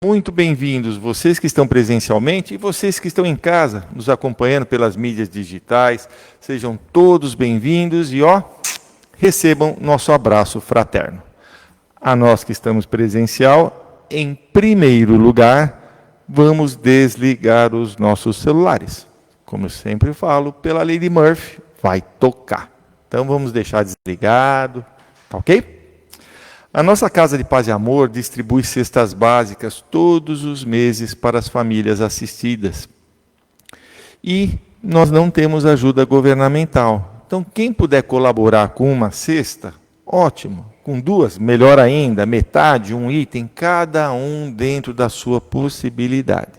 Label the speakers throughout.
Speaker 1: Muito bem-vindos, vocês que estão presencialmente e vocês que estão em casa, nos acompanhando pelas mídias digitais. Sejam todos bem-vindos e, recebam nosso abraço fraterno. A nós que estamos presencial, em primeiro lugar, vamos desligar os nossos celulares. Como eu sempre falo, pela lei de Murphy, vai tocar. Então vamos deixar desligado, tá ok? A nossa Casa de Paz e Amor distribui cestas básicas todos os meses para as famílias assistidas. E nós não temos ajuda governamental. Então, quem puder colaborar com uma cesta, ótimo. Com duas, melhor ainda, metade, um item, cada um dentro da sua possibilidade.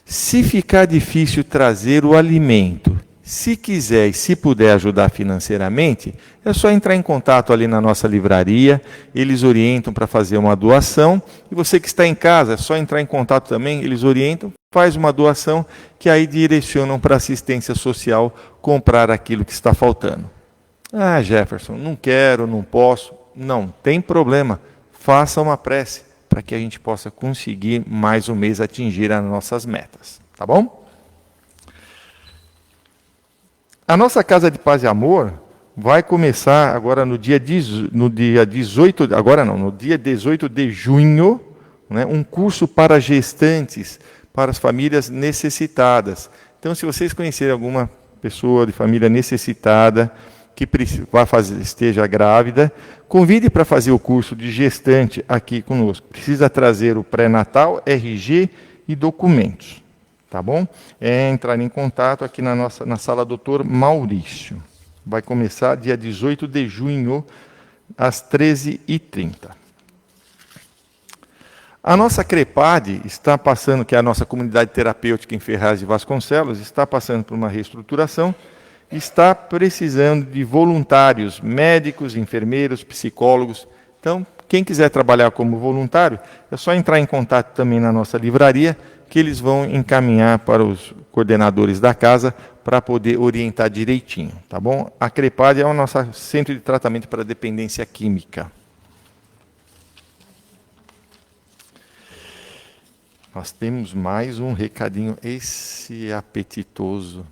Speaker 1: Se ficar difícil trazer o alimento, se quiser e se puder ajudar financeiramente, é só entrar em contato ali na nossa livraria, eles orientam para fazer uma doação, e você que está em casa, é só entrar em contato também, eles orientam, faz uma doação, que aí direcionam para assistência social comprar aquilo que está faltando. Ah, Jefferson, não quero, não posso. Não, tem problema, faça uma prece, para que a gente possa conseguir mais um mês atingir as nossas metas, tá bom? A nossa Casa de Paz e Amor vai começar agora no dia 18, no dia 18 de junho, né, um curso para gestantes, para as famílias necessitadas. Então, se vocês conhecerem alguma pessoa de família necessitada, que esteja grávida, convide para fazer o curso de gestante aqui conosco. Precisa trazer o pré-natal, RG e documentos. Tá bom? É entrar em contato aqui na sala Dr. Maurício. Vai começar dia 18 de junho, às 13h30. A nossa CREPAD está passando, que é a nossa comunidade terapêutica em Ferraz de Vasconcelos, está passando por uma reestruturação, está precisando de voluntários, médicos, enfermeiros, psicólogos. Então, quem quiser trabalhar como voluntário, é só entrar em contato também na nossa livraria, que eles vão encaminhar para os coordenadores da casa para poder orientar direitinho, tá bom? A CREPAD é o nosso centro de tratamento para dependência química. Nós temos mais um recadinho, esse apetitoso.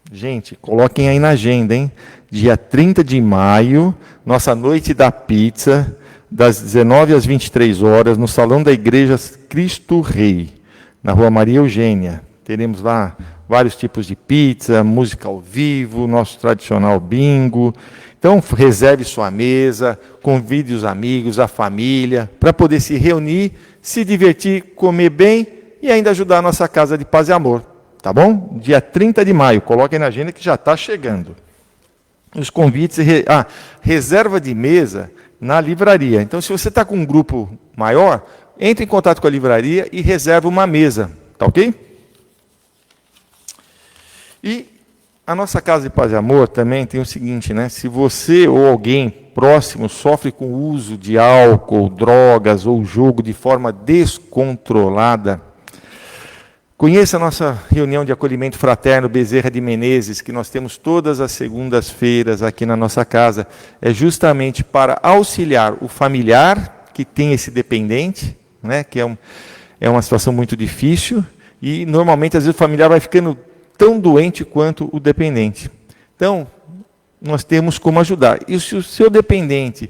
Speaker 1: Gente, coloquem aí na agenda, hein? Dia 30 de maio, nossa noite da pizza, das 19 às 23 horas, no Salão da Igreja Cristo Rei, na Rua Maria Eugênia. Teremos lá vários tipos de pizza, música ao vivo, nosso tradicional bingo. Então, reserve sua mesa, convide os amigos, a família, para poder se reunir, se divertir, comer bem e ainda ajudar a nossa Casa de Paz e Amor. Tá bom? Dia 30 de maio, coloquem na agenda que já está chegando. Os convites, reserva de mesa na livraria. Então, se você está com um grupo maior, entre em contato com a livraria e reserva uma mesa, tá ok? E a nossa Casa de Paz e Amor também tem o seguinte, né? Se você ou alguém próximo sofre com o uso de álcool, drogas ou jogo de forma descontrolada, conheça a nossa reunião de acolhimento fraterno Bezerra de Menezes, que nós temos todas as segundas-feiras aqui na nossa casa. É justamente para auxiliar o familiar que tem esse dependente, né, que é uma situação muito difícil, e normalmente, às vezes, o familiar vai ficando tão doente quanto o dependente. Então, nós temos como ajudar. E se o seu dependente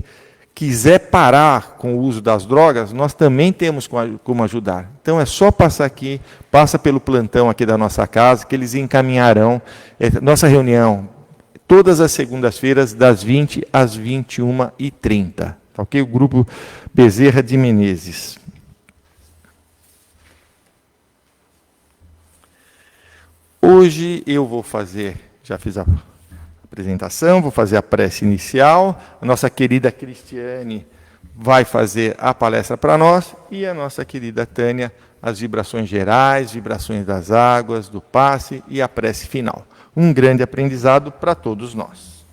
Speaker 1: quiser parar com o uso das drogas, nós também temos como ajudar. Então, é só passar aqui, passa pelo plantão aqui da nossa casa, que eles encaminharão. Nossa reunião, todas as segundas-feiras, das 20 às 21h30. Tá ok? O grupo Bezerra de Menezes. Hoje eu vou fazer, já fiz a apresentação, vou fazer a prece inicial, a nossa querida Cristiane vai fazer a palestra para nós, e a nossa querida Tânia, as vibrações gerais, vibrações das águas, do passe e a prece final. Um grande aprendizado para todos nós.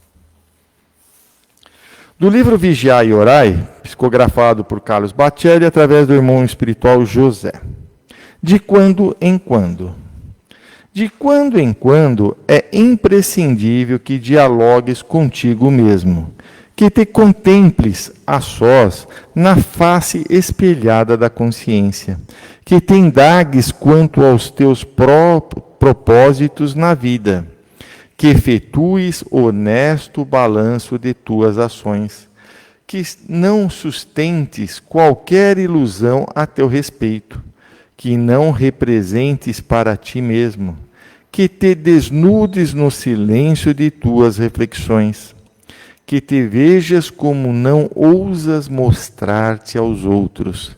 Speaker 1: Do livro Vigiai e Orai, psicografado por Carlos Bacelli, através do irmão espiritual José. De quando em quando é imprescindível que dialogues contigo mesmo, que te contemples a sós na face espelhada da consciência, que te indagues quanto aos teus propósitos na vida, que efetues honesto balanço de tuas ações, que não sustentes qualquer ilusão a teu respeito, que não representes para ti mesmo, que te desnudes no silêncio de tuas reflexões, que te vejas como não ousas mostrar-te aos outros,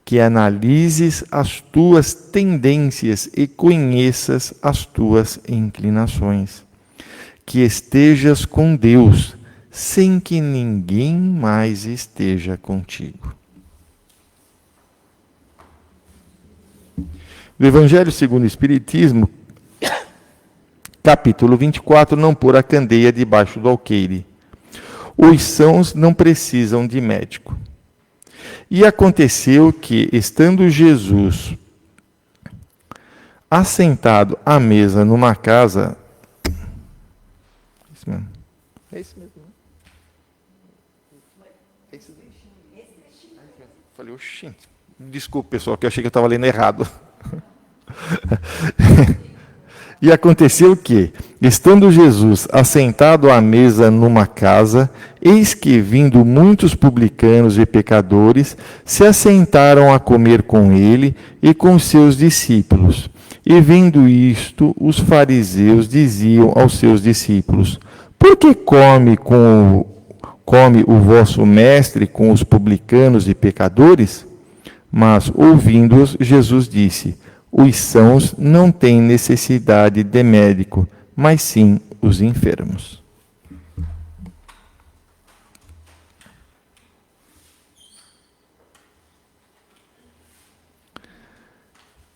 Speaker 1: que analises as tuas tendências e conheças as tuas inclinações, que estejas com Deus, sem que ninguém mais esteja contigo. Do Evangelho segundo o Espiritismo, capítulo 24, não pôr a candeia debaixo do alqueire. Os sãos não precisam de médico. E aconteceu que, estando Jesus assentado à mesa numa casa... Isso mesmo. É isso mesmo. É isso mesmo. Falei, oxi. Desculpa, pessoal, que eu achei que eu estava lendo errado. E aconteceu que, estando Jesus assentado à mesa numa casa, eis que, vindo muitos publicanos e pecadores, se assentaram a comer com ele e com seus discípulos. E vendo isto, os fariseus diziam aos seus discípulos: por que come o vosso mestre com os publicanos e pecadores? Mas, ouvindo-os, Jesus disse: os sãos não têm necessidade de médico, mas sim os enfermos.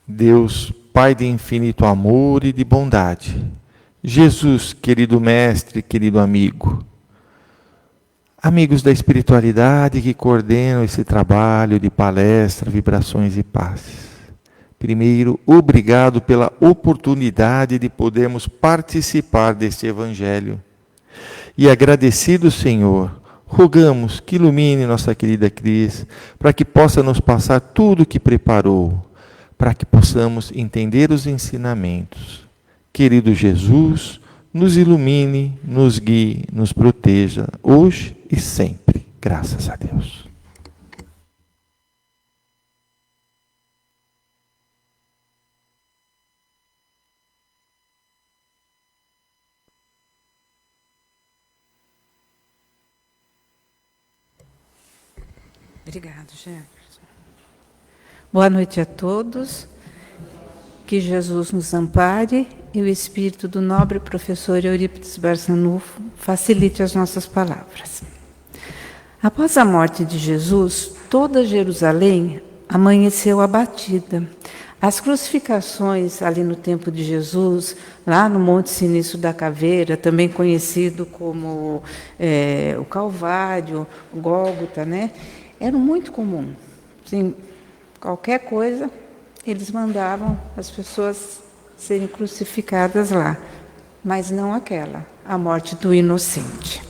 Speaker 1: Deus, Pai de infinito amor e de bondade, Jesus, querido mestre, querido amigo, amigos da espiritualidade que coordenam esse trabalho de palestra, vibrações e passes. Primeiro, obrigado pela oportunidade de podermos participar deste Evangelho. E agradecido, Senhor, rogamos que ilumine nossa querida Cris, para que possa nos passar tudo o que preparou, para que possamos entender os ensinamentos. Querido Jesus, nos ilumine, nos guie, nos proteja, hoje e sempre. Graças a Deus.
Speaker 2: Obrigado, Jefferson. Boa noite a todos. Que Jesus nos ampare e o espírito do nobre professor Eurípides Barçanufo facilite as nossas palavras. Após a morte de Jesus, toda Jerusalém amanheceu abatida. As crucificações ali no tempo de Jesus, lá no Monte Sinício da Caveira, também conhecido como o Calvário, o Gólgota, né? Era muito comum. Assim, qualquer coisa, eles mandavam as pessoas serem crucificadas lá, mas não aquela, a morte do inocente.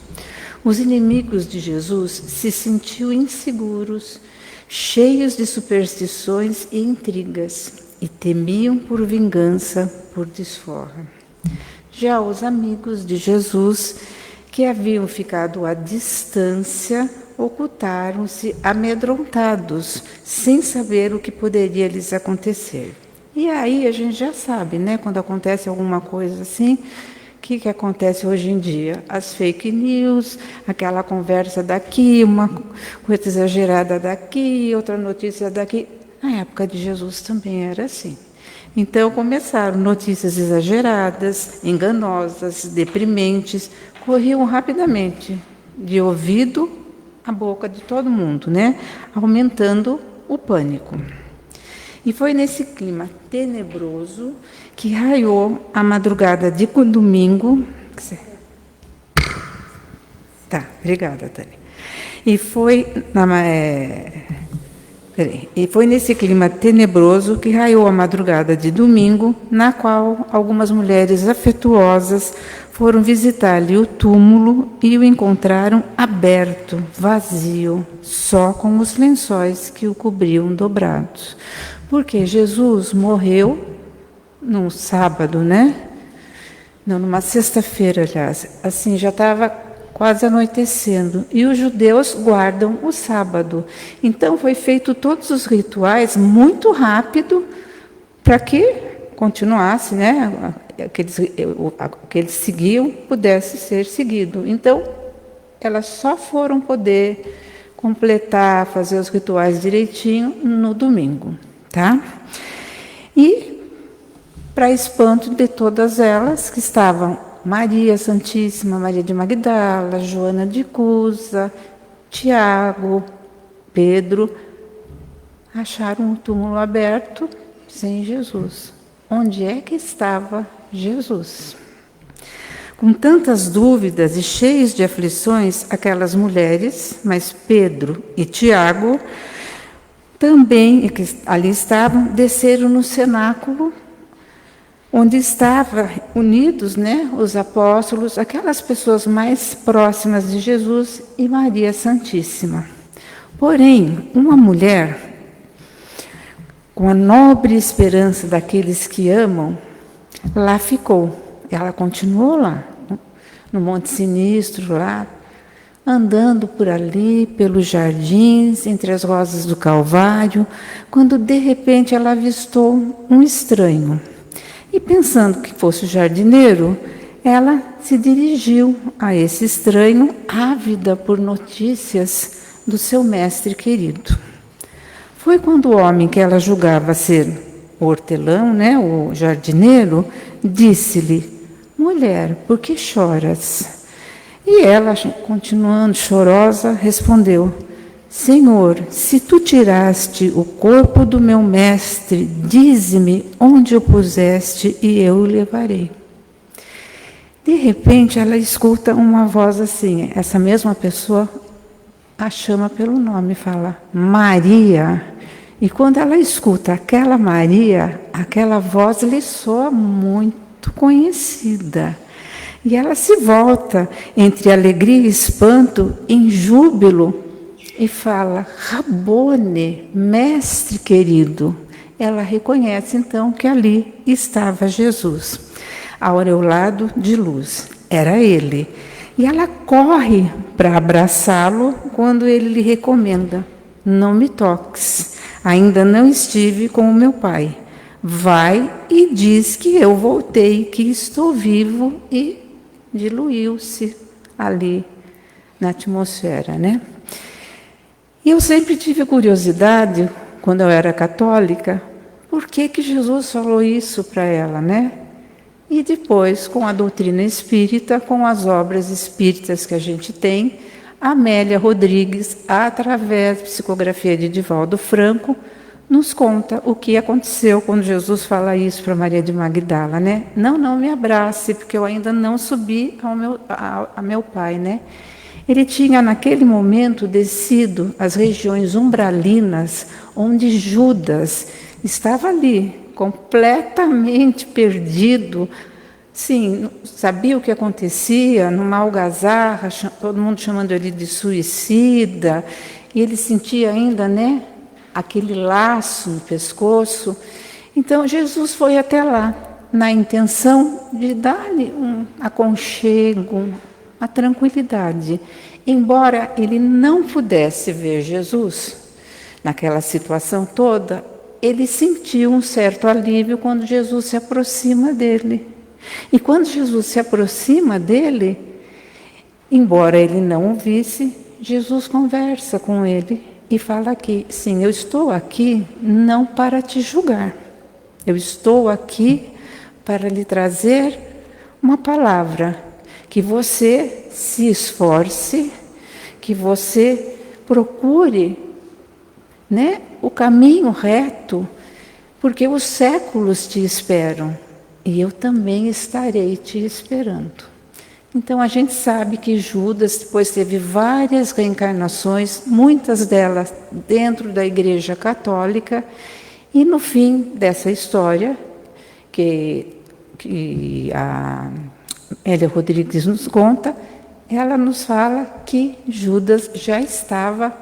Speaker 2: Os inimigos de Jesus se sentiam inseguros, cheios de superstições e intrigas, e temiam por vingança, por desforra. Já os amigos de Jesus, que haviam ficado à distância, ocultaram-se amedrontados, sem saber o que poderia lhes acontecer. E aí a gente já sabe, né? Quando acontece alguma coisa assim, o que acontece hoje em dia? As fake news, aquela conversa daqui, uma coisa exagerada daqui, outra notícia daqui. Na época de Jesus também era assim. Então começaram notícias exageradas, enganosas, deprimentes, corriam rapidamente, de ouvido a boca de todo mundo, né? Aumentando o pânico. E foi nesse clima tenebroso que raiou a madrugada de domingo. Tá, obrigada, Tânia. E foi E foi nesse clima tenebroso que raiou a madrugada de domingo, na qual algumas mulheres afetuosas foram visitar-lhe o túmulo e o encontraram aberto, vazio, só com os lençóis que o cobriam dobrados. Porque Jesus morreu num sábado, né? Não, numa sexta-feira, aliás. Assim, já estava quase anoitecendo. E os judeus guardam o sábado. Então, foi feito todos os rituais muito rápido para que continuasse, né? Aqueles seguiam, pudesse ser seguido. Então, elas só foram poder completar, fazer os rituais direitinho no domingo, tá? E, para espanto de todas elas, que estavam Maria Santíssima, Maria de Magdala, Joana de Cusa, Tiago, Pedro, acharam o túmulo aberto sem Jesus. Onde é que estava Jesus? Com tantas dúvidas e cheias de aflições, aquelas mulheres, mas Pedro e Tiago, também, que ali estavam, desceram no cenáculo, onde estavam unidos, né, os apóstolos, aquelas pessoas mais próximas de Jesus e Maria Santíssima. Porém, uma mulher, com a nobre esperança daqueles que amam, lá ficou. Ela continuou lá, no Monte Sinistro, lá, andando por ali, pelos jardins, entre as rosas do Calvário, quando de repente ela avistou um estranho. E pensando que fosse o jardineiro, ela se dirigiu a esse estranho, ávida por notícias do seu mestre querido. Foi quando o homem que ela julgava ser o hortelão, né, o jardineiro, disse-lhe: mulher, por que choras? E ela, continuando chorosa, respondeu: Senhor, se tu tiraste o corpo do meu mestre, dize-me onde o puseste e eu o levarei. De repente, ela escuta uma voz assim, essa mesma pessoa a chama pelo nome, fala: Maria. E quando ela escuta aquela Maria, aquela voz lhe soa muito conhecida. E ela se volta entre alegria e espanto, em júbilo, e fala: Rabone, mestre querido. Ela reconhece então que ali estava Jesus, aureolado de luz. Era ele. E ela corre para abraçá-lo quando ele lhe recomenda: não me toques, ainda não estive com o meu pai. Vai e diz que eu voltei, que estou vivo, e diluiu-se ali na atmosfera, né? E eu sempre tive curiosidade, quando eu era católica, por que Jesus falou isso para ela, né? E depois, com a doutrina espírita, com as obras espíritas que a gente tem, Amélia Rodrigues, através da psicografia de Divaldo Franco, nos conta o que aconteceu quando Jesus fala isso para Maria de Magdala, né? Não me abrace, porque eu ainda não subi ao meu pai, né? Ele tinha, naquele momento, descido às regiões umbralinas, onde Judas estava ali, completamente perdido. Sim, sabia o que acontecia, numa algazarra, todo mundo chamando ele de suicida, e ele sentia ainda, né, aquele laço no pescoço. Então, Jesus foi até lá, na intenção de dar-lhe um aconchego, a tranquilidade. Embora ele não pudesse ver Jesus naquela situação toda, ele sentiu um certo alívio quando Jesus se aproxima dele. E quando Jesus se aproxima dele, embora ele não o visse, Jesus conversa com ele e fala aqui: sim, eu estou aqui não para te julgar. Eu estou aqui para lhe trazer uma palavra, que você se esforce, que você procure, né, o caminho reto, porque os séculos te esperam e eu também estarei te esperando. Então a gente sabe que Judas depois teve várias reencarnações, muitas delas dentro da Igreja Católica, e no fim dessa história, que a Hélia Rodrigues nos conta, ela nos fala que Judas já estava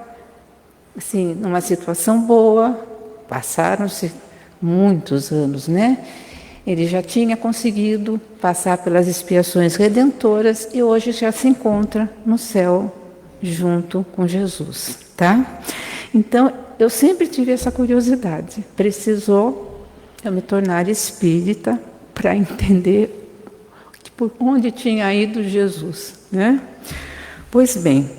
Speaker 2: assim, numa situação boa, passaram-se muitos anos, né? Ele já tinha conseguido passar pelas expiações redentoras e hoje já se encontra no céu junto com Jesus, tá? Então, eu sempre tive essa curiosidade. Precisou eu me tornar espírita para entender por onde tinha ido Jesus, né? Pois bem,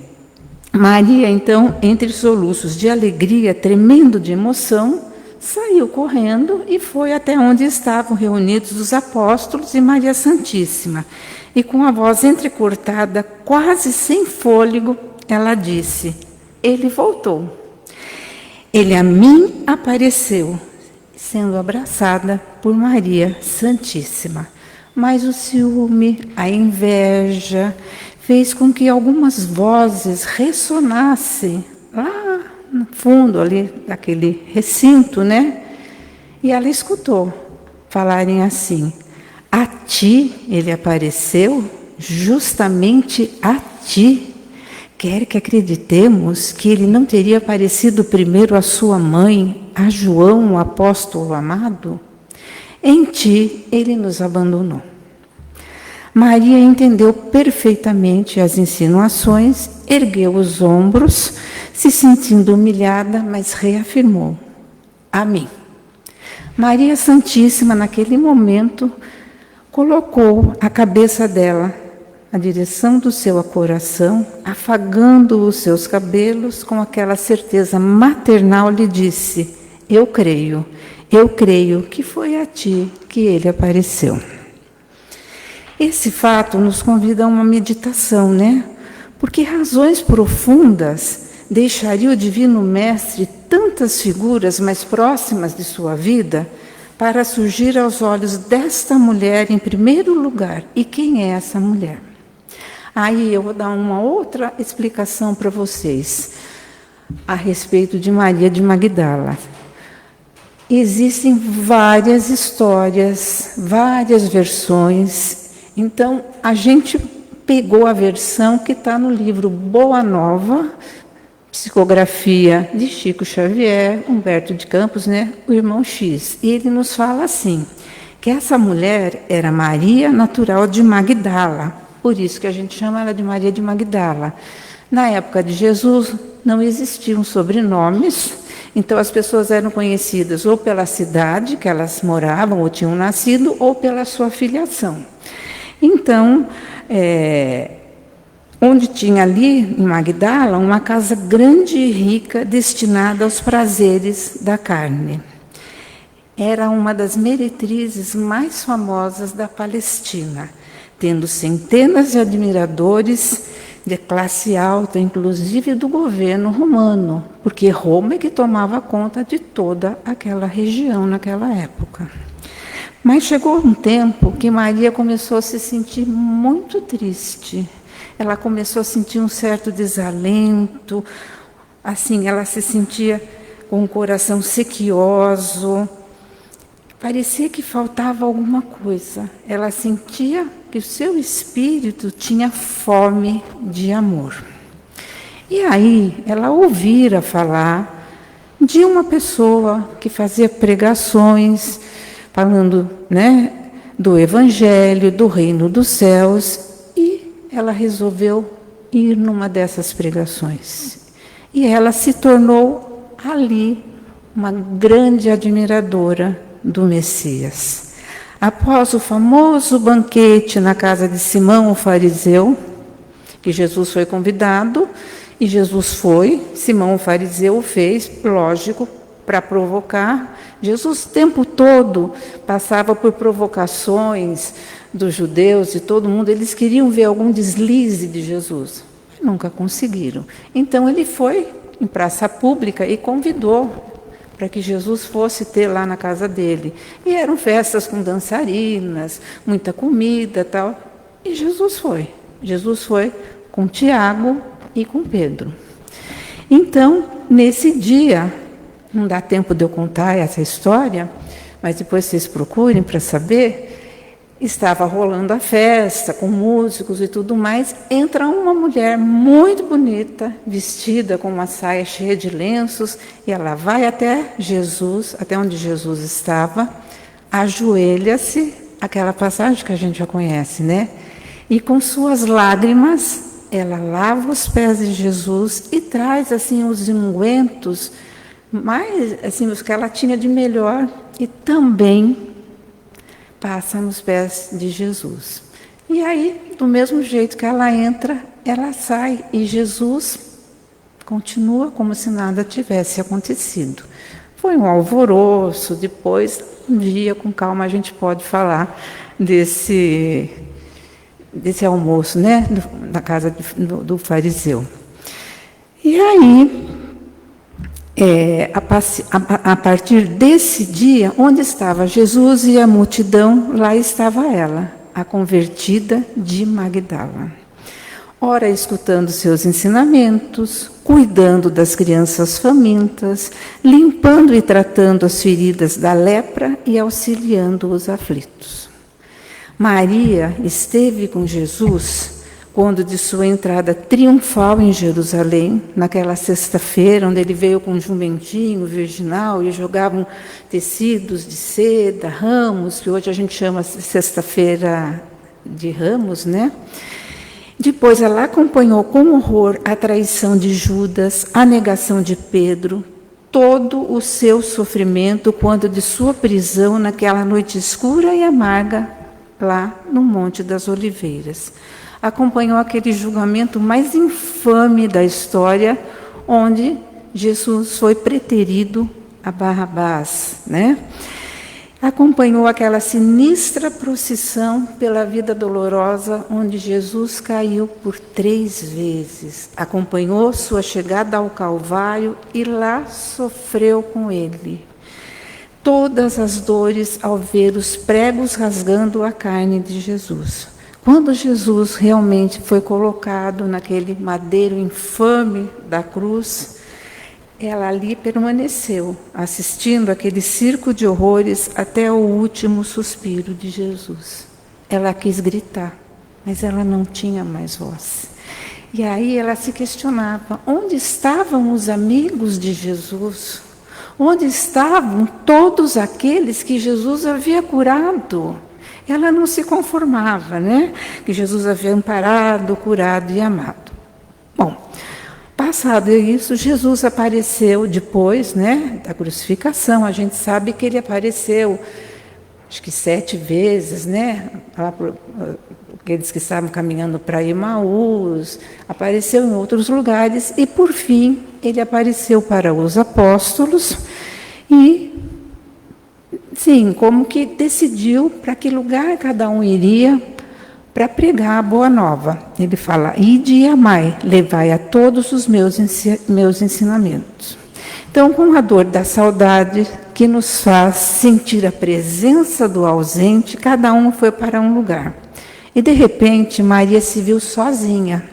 Speaker 2: Maria, então, entre soluços de alegria, tremendo de emoção, saiu correndo e foi até onde estavam reunidos os apóstolos e Maria Santíssima. E com a voz entrecortada, quase sem fôlego, ela disse: ele voltou. Ele a mim apareceu, sendo abraçada por Maria Santíssima. Mas o ciúme, a inveja, fez com que algumas vozes ressonassem lá no fundo ali daquele recinto, né? E ela escutou falarem assim: a ti ele apareceu, justamente a ti. Quer que acreditemos que ele não teria aparecido primeiro à sua mãe, a João, o apóstolo amado? Em ti ele nos abandonou. Maria entendeu perfeitamente as insinuações, ergueu os ombros, se sentindo humilhada, mas reafirmou: a mim. Maria Santíssima, naquele momento, colocou a cabeça dela na direção do seu coração, afagando os seus cabelos, com aquela certeza maternal, lhe disse: eu creio que foi a ti que ele apareceu. Esse fato nos convida a uma meditação, né? Porque razões profundas deixaria o Divino Mestre tantas figuras mais próximas de sua vida para surgir aos olhos desta mulher em primeiro lugar. E quem é essa mulher? Aí eu vou dar uma outra explicação para vocês a respeito de Maria de Magdala. Existem várias histórias, várias versões. Então, a gente pegou a versão que está no livro Boa Nova, psicografia de Chico Xavier, Humberto de Campos, né, o irmão X. E ele nos fala assim, que essa mulher era Maria, natural de Magdala. Por isso que a gente chama ela de Maria de Magdala. Na época de Jesus, não existiam sobrenomes, então as pessoas eram conhecidas ou pela cidade que elas moravam ou tinham nascido, ou pela sua filiação. Então, onde tinha ali, em Magdala, uma casa grande e rica destinada aos prazeres da carne. Era uma das meretrizes mais famosas da Palestina, tendo centenas de admiradores de classe alta, inclusive do governo romano, porque Roma é que tomava conta de toda aquela região naquela época. Mas chegou um tempo que Maria começou a se sentir muito triste. Ela começou a sentir um certo desalento, assim, ela se sentia com o coração sequioso. Parecia que faltava alguma coisa. Ela sentia que o seu espírito tinha fome de amor. E aí ela ouvira falar de uma pessoa que fazia pregações, falando, né, do Evangelho, do Reino dos Céus, e ela resolveu ir numa dessas pregações. E ela se tornou ali uma grande admiradora do Messias. Após o famoso banquete na casa de Simão, o fariseu, que Jesus foi convidado, e Jesus foi, Simão, o fariseu, o fez, lógico, para provocar. Jesus o tempo todo passava por provocações dos judeus e todo mundo. Eles queriam ver algum deslize de Jesus, mas nunca conseguiram. Então ele foi em praça pública e convidou para que Jesus fosse ter lá na casa dele. E eram festas com dançarinas, muita comida, tal. E Jesus foi. Jesus foi com Tiago e com Pedro. Então, nesse dia, não dá tempo de eu contar essa história, mas depois vocês procurem para saber, estava rolando a festa, com músicos e tudo mais, entra uma mulher muito bonita, vestida com uma saia cheia de lenços, e ela vai até Jesus, até onde Jesus estava, ajoelha-se, aquela passagem que a gente já conhece, né? E com suas lágrimas, ela lava os pés de Jesus e traz assim os ungüentos, mais assim, os que ela tinha de melhor, e também passa nos pés de Jesus. E aí, do mesmo jeito que ela entra, ela sai, e Jesus continua como se nada tivesse acontecido. Foi um alvoroço, depois, um dia, com calma, a gente pode falar desse almoço, né, na casa do fariseu. E aí, a partir desse dia, onde estava Jesus e a multidão, lá estava ela, a convertida de Magdala. Ora, escutando seus ensinamentos, cuidando das crianças famintas, limpando e tratando as feridas da lepra e auxiliando os aflitos. Maria esteve com Jesus quando de sua entrada triunfal em Jerusalém, naquela sexta-feira, onde ele veio com um jumentinho virginal e jogavam tecidos de seda, ramos, que hoje a gente chama sexta-feira de ramos, né? Depois ela acompanhou com horror a traição de Judas, a negação de Pedro, todo o seu sofrimento quando de sua prisão naquela noite escura e amarga, lá no Monte das Oliveiras. Acompanhou aquele julgamento mais infame da história, onde Jesus foi preterido a Barrabás, né? Acompanhou aquela sinistra procissão pela vida dolorosa, onde Jesus caiu por 3 vezes. Acompanhou sua chegada ao Calvário e lá sofreu com ele todas as dores ao ver os pregos rasgando a carne de Jesus. Quando Jesus realmente foi colocado naquele madeiro infame da cruz, ela ali permaneceu, assistindo aquele circo de horrores até o último suspiro de Jesus. Ela quis gritar, mas ela não tinha mais voz. E aí ela se questionava, onde estavam os amigos de Jesus? Onde estavam todos aqueles que Jesus havia curado? Ela não se conformava, né? Que Jesus havia amparado, curado e amado. Bom, passado isso, Jesus apareceu depois, né, da crucificação. A gente sabe que ele apareceu, acho que 7 vezes, né? Aqueles que estavam caminhando para Emaús, apareceu em outros lugares e, por fim, ele apareceu para os apóstolos e, sim, como que decidiu para que lugar cada um iria para pregar a boa nova. Ele fala, ide e amai, levai a todos os meus ensinamentos. Então, com a dor da saudade, que nos faz sentir a presença do ausente, cada um foi para um lugar. E, de repente, Maria se viu sozinha.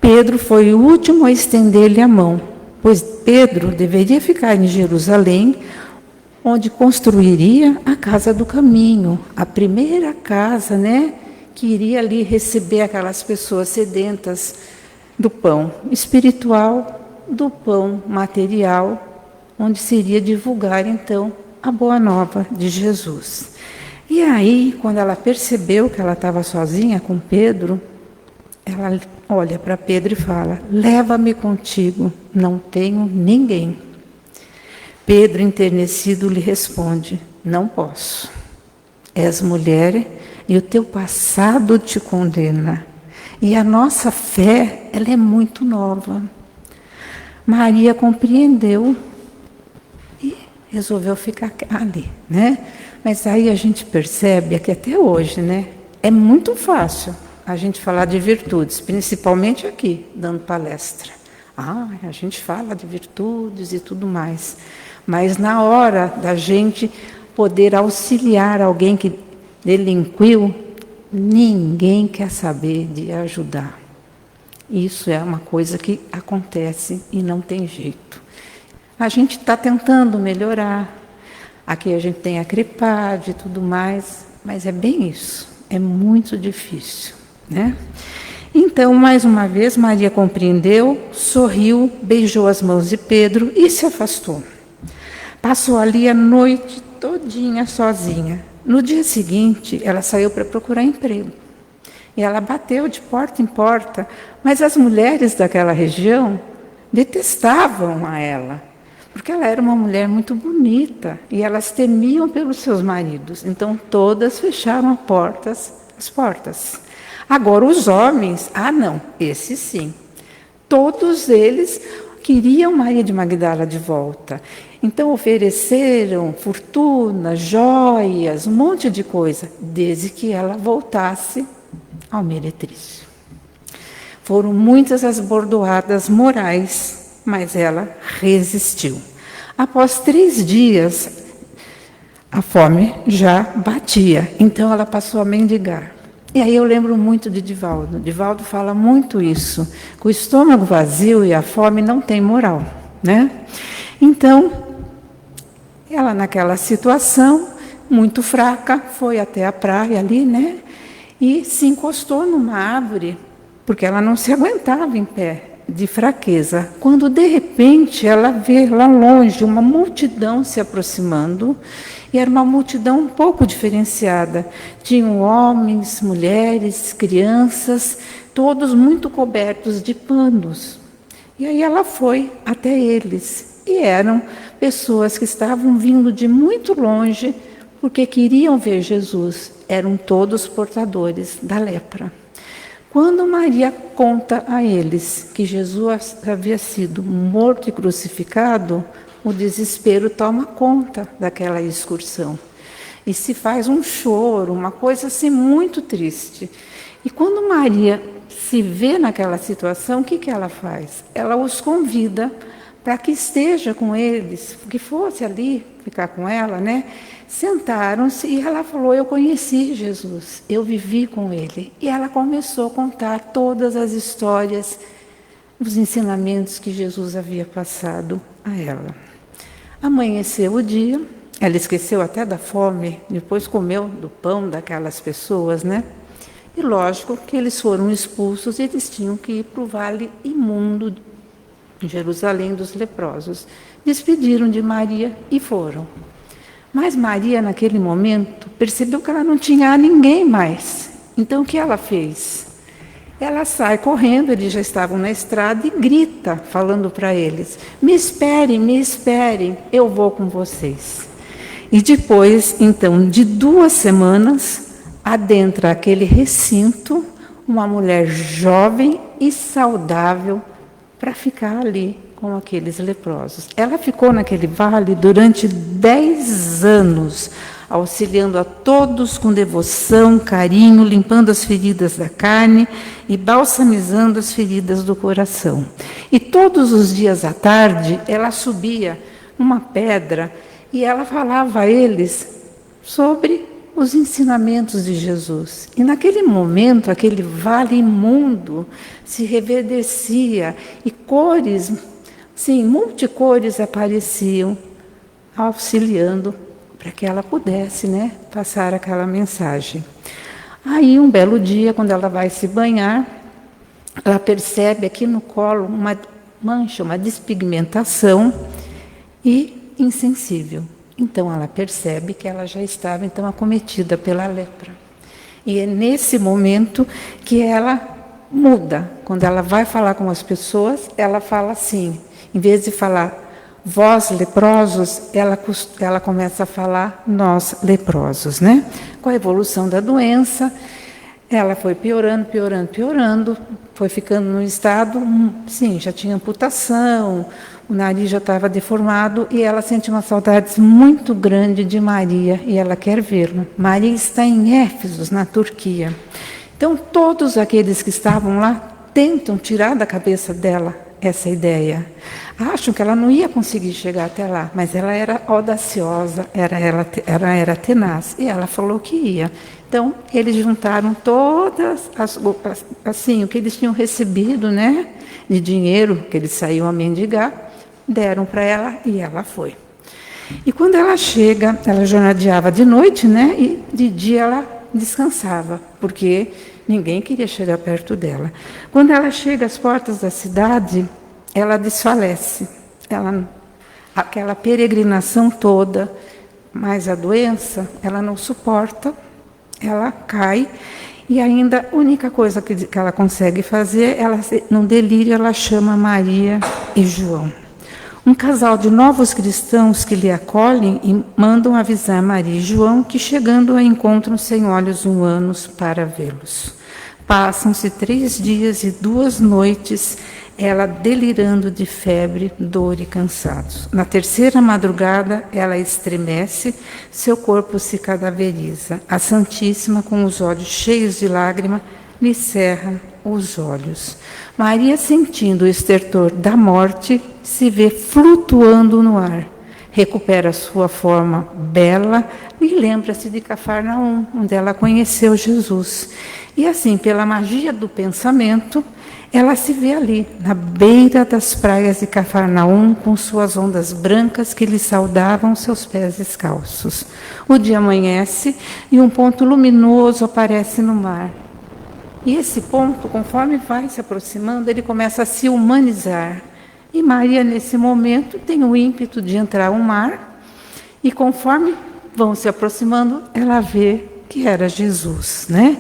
Speaker 2: Pedro foi o último a estender-lhe a mão, pois Pedro deveria ficar em Jerusalém, onde construiria a casa do caminho, a primeira casa, né, que iria ali receber aquelas pessoas sedentas do pão espiritual, do pão material, onde se iria divulgar, então, a boa nova de Jesus. E aí, quando ela percebeu que ela estava sozinha com Pedro, ela olha para Pedro e fala, leva-me contigo, não tenho ninguém. Pedro, enternecido, lhe responde, não posso. És mulher e o teu passado te condena. E a nossa fé, ela é muito nova. Maria compreendeu e resolveu ficar ali, né? Mas aí a gente percebe que até hoje, né, é muito fácil a gente falar de virtudes, principalmente aqui, dando palestra. A gente fala de virtudes e tudo mais. Mas na hora da gente poder auxiliar alguém que delinquiu, ninguém quer saber de ajudar. Isso é uma coisa que acontece e não tem jeito. A gente está tentando melhorar. Aqui a gente tem a CREPAD e tudo mais, mas é bem isso. É muito difícil, né? Então, mais uma vez, Maria compreendeu, sorriu, beijou as mãos de Pedro e se afastou. Passou ali a noite todinha sozinha. No dia seguinte, ela saiu para procurar emprego. E ela bateu de porta em porta, mas as mulheres daquela região detestavam a ela, porque ela era uma mulher muito bonita e elas temiam pelos seus maridos. Então, todas fecharam as portas. Agora, os homens, não, esses sim. Todos eles queriam Maria de Magdala de volta. Então, ofereceram fortuna, joias, um monte de coisa, desde que ela voltasse ao meretrício. Foram muitas as bordoadas morais, mas ela resistiu. Após 3 dias, a fome já batia, então ela passou a mendigar. E aí eu lembro muito de Divaldo. Divaldo fala muito isso, que o estômago vazio e a fome não tem moral, né? Então, ela naquela situação, muito fraca, foi até a praia ali, né? E se encostou numa árvore, porque ela não se aguentava em pé, de fraqueza. Quando, de repente, ela vê lá longe uma multidão se aproximando, e era uma multidão um pouco diferenciada. Tinham homens, mulheres, crianças, todos muito cobertos de panos. E aí ela foi até eles, e eram pessoas que estavam vindo de muito longe, porque queriam ver Jesus. Eram todos portadores da lepra. Quando Maria conta a eles que Jesus havia sido morto e crucificado, o desespero toma conta daquela excursão. E se faz um choro, uma coisa assim muito triste. E quando Maria se vê naquela situação, o que ela faz? Ela os convida para que esteja com eles, que fosse ali ficar com ela, né? Sentaram-se e ela falou: eu conheci Jesus, eu vivi com ele. E ela começou a contar todas as histórias, os ensinamentos que Jesus havia passado a ela. Amanheceu o dia, ela esqueceu até da fome, depois comeu do pão daquelas pessoas, né? E lógico que eles foram expulsos e eles tinham que ir para o vale imundo de Jerusalém dos leprosos. Despediram de Maria e foram. Mas Maria, naquele momento, percebeu que ela não tinha ninguém mais. Então, o que ela fez? Ela sai correndo, eles já estavam na estrada, e grita, falando para eles: me esperem, eu vou com vocês. E depois, então, de 2 semanas, adentra aquele recinto uma mulher jovem e saudável para ficar ali com aqueles leprosos. Ela ficou naquele vale durante 10 anos, auxiliando a todos com devoção, carinho, limpando as feridas da carne e balsamizando as feridas do coração. E todos os dias à tarde, ela subia uma pedra e ela falava a eles sobre os ensinamentos de Jesus. E naquele momento, aquele vale imundo se reverdecia e cores, sim, multicores apareciam, auxiliando para que ela pudesse, né, passar aquela mensagem. Aí, um belo dia, quando ela vai se banhar, ela percebe aqui no colo uma mancha, uma despigmentação e insensível. Então, ela percebe que ela já estava, então, acometida pela lepra. E é nesse momento que ela muda. Quando ela vai falar com as pessoas, ela fala assim, em vez de falar vós leprosos, ela começa a falar nós leprosos, né? Com a evolução da doença, ela foi piorando, foi ficando num estado, sim, já tinha amputação, o nariz já estava deformado e ela sente uma saudade muito grande de Maria e ela quer vê-la. Maria está em Éfeso, na Turquia. Então, todos aqueles que estavam lá tentam tirar da cabeça dela essa ideia. Acham que ela não ia conseguir chegar até lá, mas ela era audaciosa, ela era tenaz, e ela falou que ia. Então, eles juntaram todas assim, o que eles tinham recebido, né, de dinheiro, que eles saíam a mendigar, deram para ela e ela foi. E quando ela chega, ela jornadeava de noite, né, e de dia ela descansava, porque ninguém queria chegar perto dela. Quando ela chega às portas da cidade, ela desfalece. Aquela peregrinação toda, mais a doença, ela não suporta, ela cai, e ainda a única coisa que ela consegue fazer, num delírio, ela chama Maria e João. Um casal de novos cristãos que lhe acolhem e mandam avisar Maria e João que, chegando, a encontram sem olhos humanos para vê-los. Passam-se 3 dias e 2 noites, ela delirando de febre, dor e cansaço. Na 3ª madrugada, ela estremece, seu corpo se cadaveriza. A Santíssima, com os olhos cheios de lágrima, lhe cerra os olhos. Maria, sentindo o estertor da morte, se vê flutuando no ar. Recupera sua forma bela e lembra-se de Cafarnaum, onde ela conheceu Jesus. E assim, pela magia do pensamento, ela se vê ali, na beira das praias de Cafarnaum, com suas ondas brancas que lhe saudavam seus pés descalços. O dia amanhece e um ponto luminoso aparece no mar. E esse ponto, conforme vai se aproximando, ele começa a se humanizar. E Maria, nesse momento, tem o ímpeto de entrar ao mar, e conforme vão se aproximando, ela vê que era Jesus, né?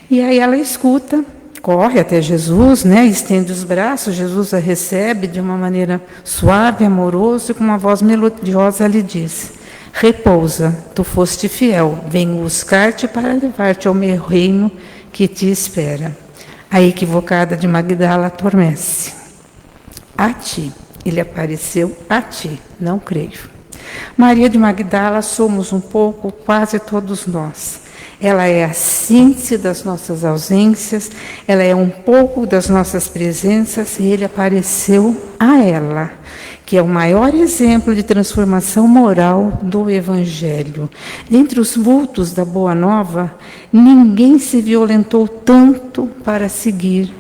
Speaker 2: E aí ela escuta, corre até Jesus, né? Estende os braços, Jesus a recebe de uma maneira suave, amorosa, e com uma voz melodiosa lhe diz: repousa, tu foste fiel, venho buscar-te para levar-te ao meu reino que te espera. A equivocada de Magdala adormece. A ti, ele apareceu a ti, não creio. Maria de Magdala somos um pouco, quase todos nós. Ela é a síntese das nossas ausências, ela é um pouco das nossas presenças, e ele apareceu a ela, que é o maior exemplo de transformação moral do Evangelho. Dentre os vultos da Boa Nova, ninguém se violentou tanto para seguir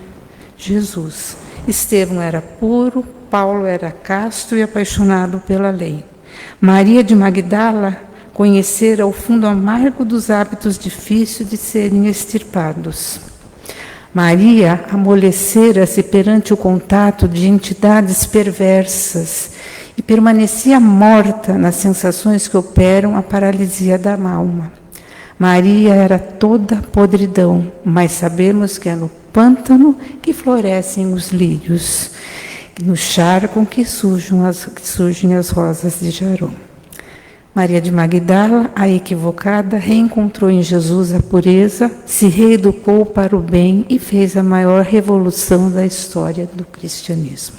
Speaker 2: Jesus. Estevão era puro, Paulo era casto e apaixonado pela lei. Maria de Magdala conhecera o fundo amargo dos hábitos difíceis de serem extirpados. Maria amolecera-se perante o contato de entidades perversas e permanecia morta nas sensações que operam a paralisia da alma. Maria era toda podridão, mas sabemos que é no pântano que florescem os lírios, no charco que surgem as rosas de Jarão. Maria de Magdala, a equivocada, reencontrou em Jesus a pureza, se reeducou para o bem e fez a maior revolução da história do cristianismo.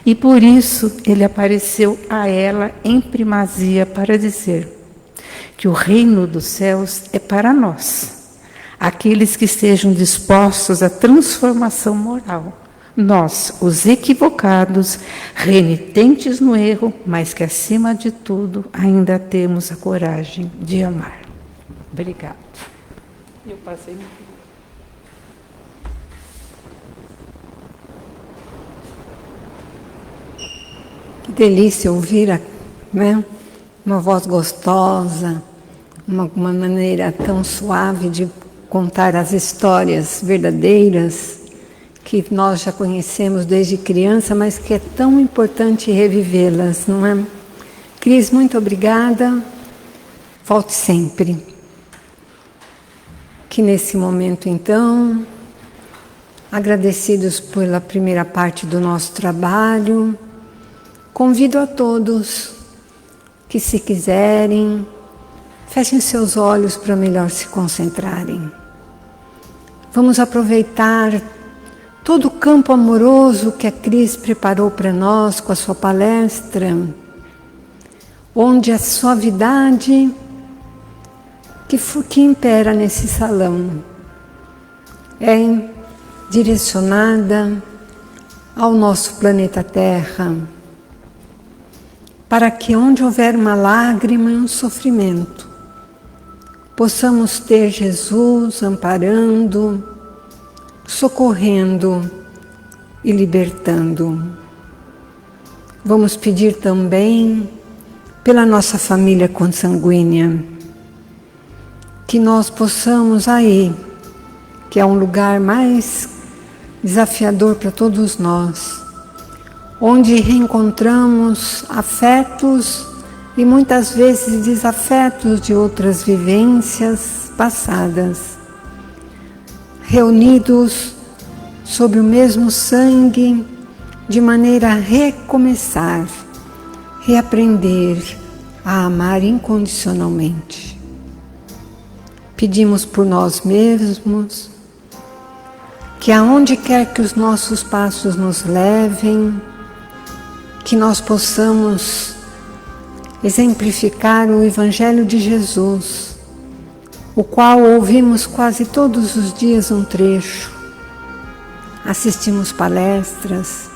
Speaker 2: E por isso ele apareceu a ela em primazia para dizer que o reino dos céus é para nós, aqueles que estejam dispostos à transformação moral. Nós, os equivocados, renitentes no erro, mas que, acima de tudo, ainda temos a coragem de amar. Obrigada. Eu passei.
Speaker 3: Que delícia ouvir, né? Uma voz gostosa, uma maneira tão suave de contar as histórias verdadeiras que nós já conhecemos desde criança, mas que é tão importante revivê-las, não é? Cris, muito obrigada. Volte sempre. Que nesse momento, então, agradecidos pela primeira parte do nosso trabalho, convido a todos que, se quiserem, fechem seus olhos para melhor se concentrarem. Vamos aproveitar todo o campo amoroso que a Cris preparou para nós com a sua palestra, onde a suavidade que impera nesse salão é direcionada ao nosso planeta Terra, para que onde houver uma lágrima e um sofrimento, possamos ter Jesus amparando, socorrendo e libertando. Vamos pedir também pela nossa família consanguínea, que nós possamos aí, que é um lugar mais desafiador para todos nós, onde reencontramos afetos e muitas vezes desafetos de outras vivências passadas, reunidos sob o mesmo sangue, de maneira a recomeçar, reaprender a amar incondicionalmente. Pedimos por nós mesmos, que aonde quer que os nossos passos nos levem, que nós possamos exemplificar o Evangelho de Jesus, o qual ouvimos quase todos os dias um trecho, assistimos palestras,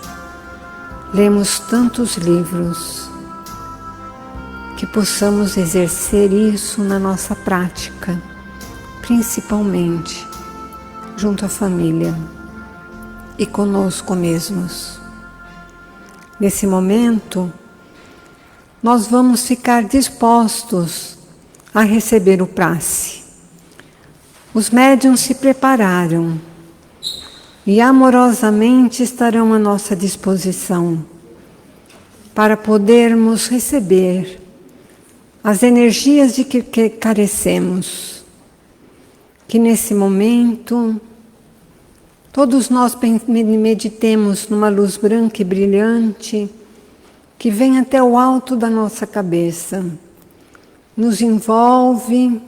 Speaker 3: lemos tantos livros, que possamos exercer isso na nossa prática, principalmente junto à família e conosco mesmos. Nesse momento, nós vamos ficar dispostos a receber o praxe. Os médiuns se prepararam e amorosamente estarão à nossa disposição para podermos receber as energias de que carecemos. Que nesse momento todos nós meditemos numa luz branca e brilhante que vem até o alto da nossa cabeça, nos envolve,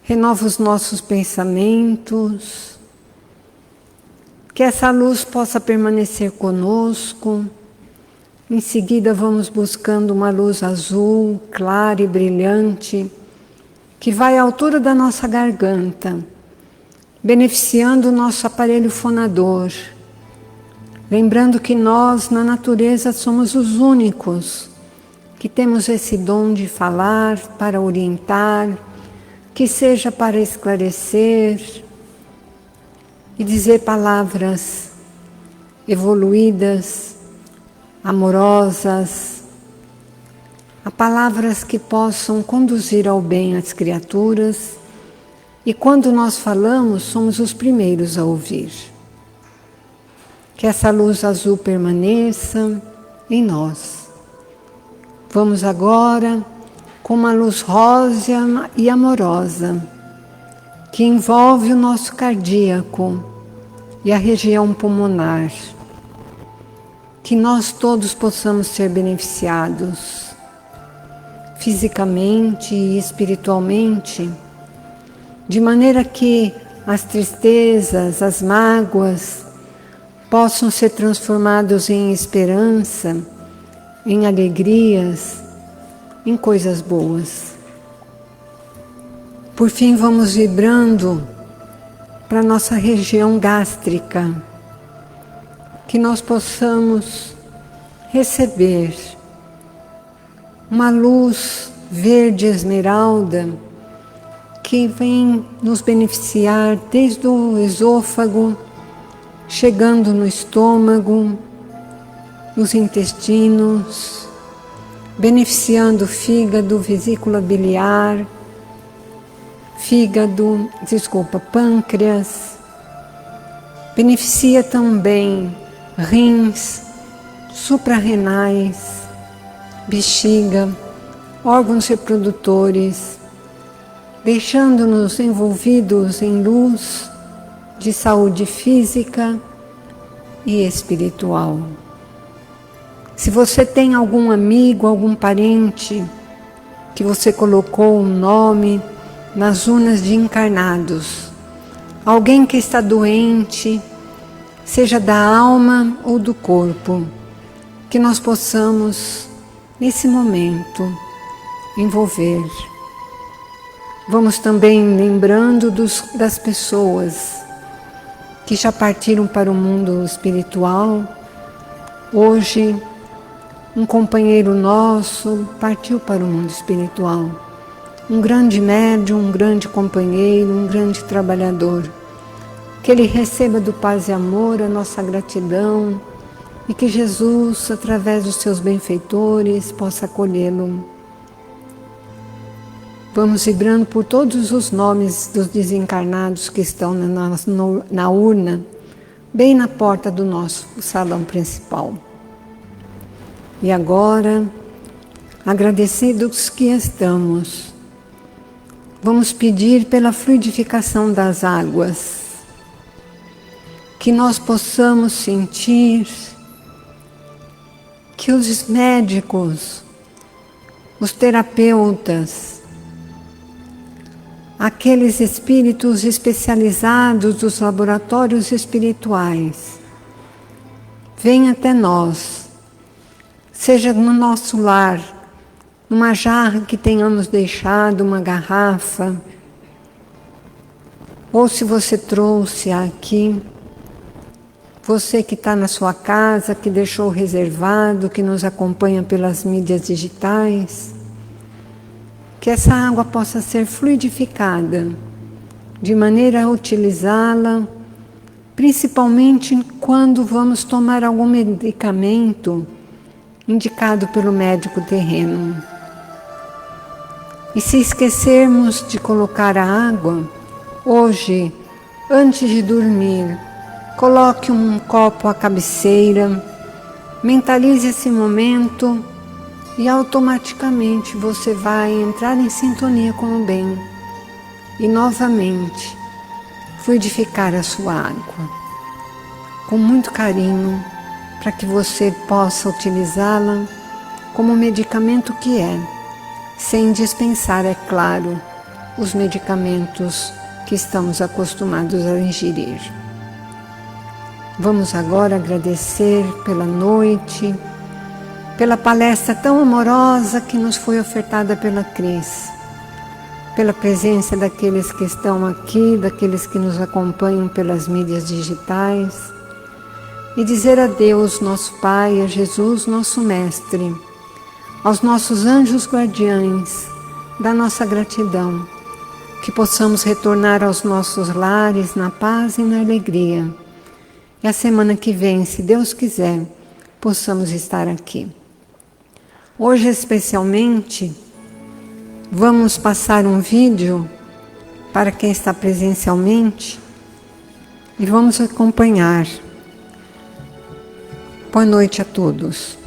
Speaker 3: renova os nossos pensamentos, que essa luz possa permanecer conosco. Em seguida vamos buscando uma luz azul, clara e brilhante, que vai à altura da nossa garganta, beneficiando o nosso aparelho fonador. Lembrando que nós, na natureza, somos os únicos que temos esse dom de falar para orientar, que seja para esclarecer e dizer palavras evoluídas, amorosas, a palavras que possam conduzir ao bem as criaturas, e quando nós falamos, somos os primeiros a ouvir. Que essa luz azul permaneça em nós. Vamos agora com uma luz rósea e amorosa, que envolve o nosso cardíaco e a região pulmonar. Que nós todos possamos ser beneficiados, fisicamente e espiritualmente, de maneira que as tristezas, as mágoas, possam ser transformados em esperança, em alegrias, em coisas boas. Por fim, vamos vibrando para a nossa região gástrica, que nós possamos receber uma luz verde esmeralda que vem nos beneficiar desde o esôfago, chegando no estômago, nos intestinos, beneficiando o fígado, vesícula biliar, pâncreas. Beneficia também rins, suprarrenais, bexiga, órgãos reprodutores, deixando-nos envolvidos em luz de saúde física e espiritual. Se você tem algum amigo, algum parente que você colocou um nome nas urnas de encarnados, alguém que está doente, seja da alma ou do corpo, que nós possamos, nesse momento, envolver. Vamos também lembrando das pessoas que já partiram para o mundo espiritual. Hoje, um companheiro nosso partiu para o mundo espiritual. Um grande médium, um grande companheiro, um grande trabalhador. Que ele receba do paz e amor a nossa gratidão e que Jesus, através dos seus benfeitores, possa acolhê-lo. Vamos vibrando por todos os nomes dos desencarnados que estão na urna, bem na porta do nosso salão principal. E agora, agradecidos que estamos, vamos pedir pela fluidificação das águas, que nós possamos sentir que os médicos, os terapeutas, aqueles espíritos especializados dos laboratórios espirituais, venham até nós, seja no nosso lar, numa jarra que tenhamos deixado, uma garrafa, ou se você trouxe aqui, você que está na sua casa, que deixou reservado, que nos acompanha pelas mídias digitais, que essa água possa ser fluidificada, de maneira a utilizá-la, principalmente quando vamos tomar algum medicamento indicado pelo médico terreno. E se esquecermos de colocar a água, hoje, antes de dormir, coloque um copo à cabeceira, mentalize esse momento e automaticamente você vai entrar em sintonia com o bem e novamente fluidificar a sua água com muito carinho para que você possa utilizá-la como medicamento que é, sem dispensar, é claro, os medicamentos que estamos acostumados a ingerir. Vamos agora agradecer pela noite, pela palestra tão amorosa que nos foi ofertada pela Cris, pela presença daqueles que estão aqui, daqueles que nos acompanham pelas mídias digitais, e dizer a Deus, nosso Pai, a Jesus, nosso Mestre, aos nossos anjos guardiães, da nossa gratidão, que possamos retornar aos nossos lares na paz e na alegria. E a semana que vem, se Deus quiser, possamos estar aqui. Hoje, especialmente, vamos passar um vídeo para quem está presencialmente e vamos acompanhar. Boa noite a todos.